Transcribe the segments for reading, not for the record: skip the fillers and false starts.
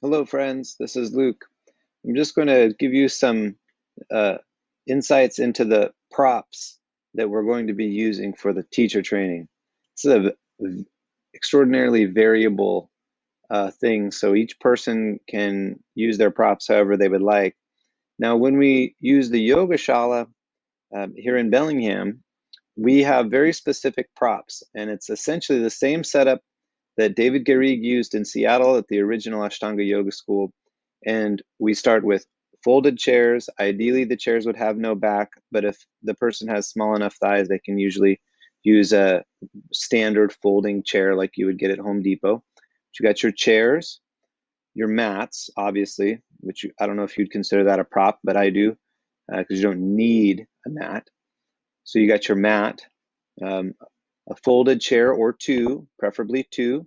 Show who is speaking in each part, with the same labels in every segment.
Speaker 1: Hello, friends. This is Luke. I'm just going to give you some uh, insights into the props that we're going to be using for the teacher training. This is a extraordinarily variable thing, so each person can use their props however they would like. Now, when we use the yoga shala here in Bellingham, we have very specific props, and it's essentially the same setup that David Garrigues used in Seattle at the original Ashtanga Yoga School. And we start with folded chairs. Ideally, the chairs would have no back, but if the person has small enough thighs, they can usually use a standard folding chair like you would get at Home Depot. But you got your chairs, your mats, obviously, which I don't know if you'd consider that a prop, but I do, because you don't need a mat. So you got your mat, um, a folded chair or two, preferably two,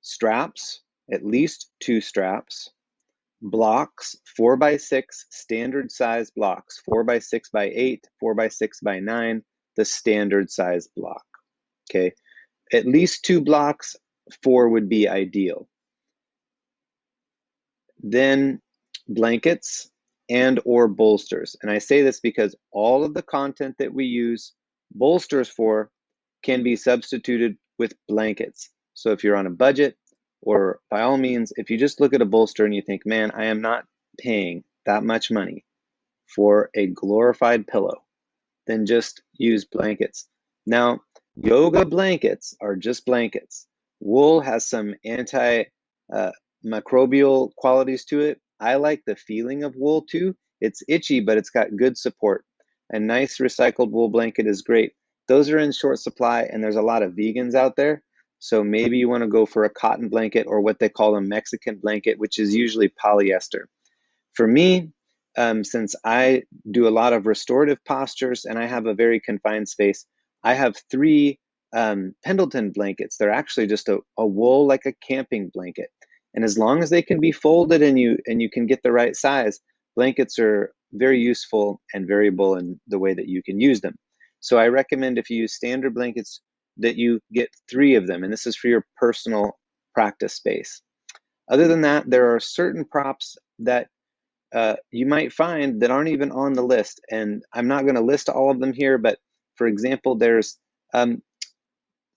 Speaker 1: straps, at least two straps, blocks, 4x6 standard size blocks, 4x6x8, 4x6x9, the standard size block. Okay, at least two blocks, four would be ideal. Then blankets and or bolsters. And I say this because all of the content that we use bolsters for can be substituted with blankets. So if you're on a budget, or by all means, if you just look at a bolster and you think, man, I am not paying that much money for a glorified pillow, then just use blankets. Now, yoga blankets are just blankets. Wool has some anti-microbial qualities to it. I like the feeling of wool too. It's itchy, but it's got good support. A nice recycled wool blanket is great. Those are in short supply, and there's a lot of vegans out there. So maybe you want to go for a cotton blanket or what they call a Mexican blanket, which is usually polyester. For me, since I do a lot of restorative postures and I have a very confined space, I have three Pendleton blankets. They're actually just a wool, like a camping blanket. And as long as they can be folded and you can get the right size, blankets are very useful and variable in the way that you can use them. So I recommend, if you use standard blankets, that you get three of them, and this is for your personal practice space. Other than that, there are certain props that you might find that aren't even on the list. And I'm not going to list all of them here, but for example, there's um,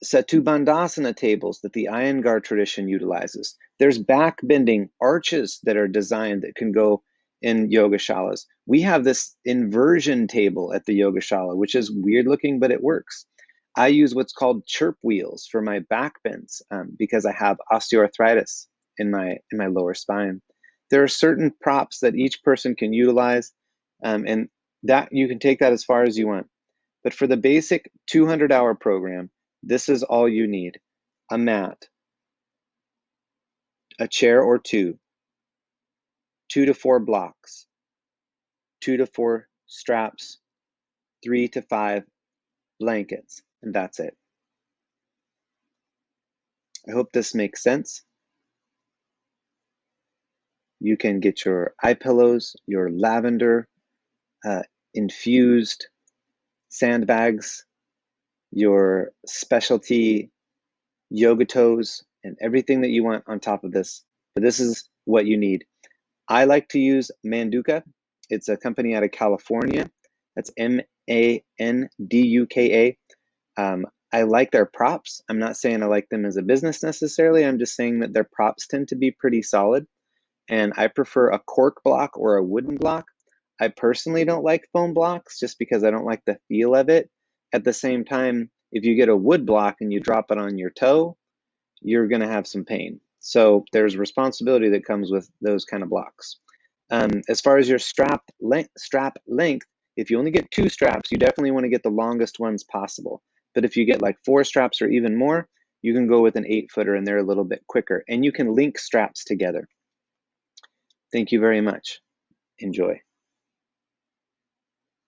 Speaker 1: Setu Bandhasana tables that the Iyengar tradition utilizes. There's back bending arches that are designed that can go in yoga shalas. We have this inversion table at the yoga shala, which is weird looking, but it works. I use what's called chirp wheels for my back bends because I have osteoarthritis in my lower spine. There are certain props that each person can utilize, and that you can take that as far as you want. But for the basic 200-hour program, this is all you need: a mat, a chair or two, 2 to 4 blocks, 2 to 4 straps, 3 to 5 blankets, and that's it. I hope this makes sense. You can get your eye pillows, your lavender infused sandbags, your specialty yoga toes, and everything that you want on top of this. But this is what you need. I like to use Manduka. It's a company out of California. That's Manduka. I like their props. I'm not saying I like them as a business necessarily. I'm just saying that their props tend to be pretty solid. And I prefer a cork block or a wooden block. I personally don't like foam blocks just because I don't like the feel of it. At the same time, if you get a wood block and you drop it on your toe, you're going to have some pain. So there's responsibility that comes with those kind of blocks. As far as your strap length, if you only get 2 straps, you definitely want to get the longest ones possible. But if you get like 4 straps or even more, you can go with an 8-footer and they're a little bit quicker. And you can link straps together. Thank you very much. Enjoy.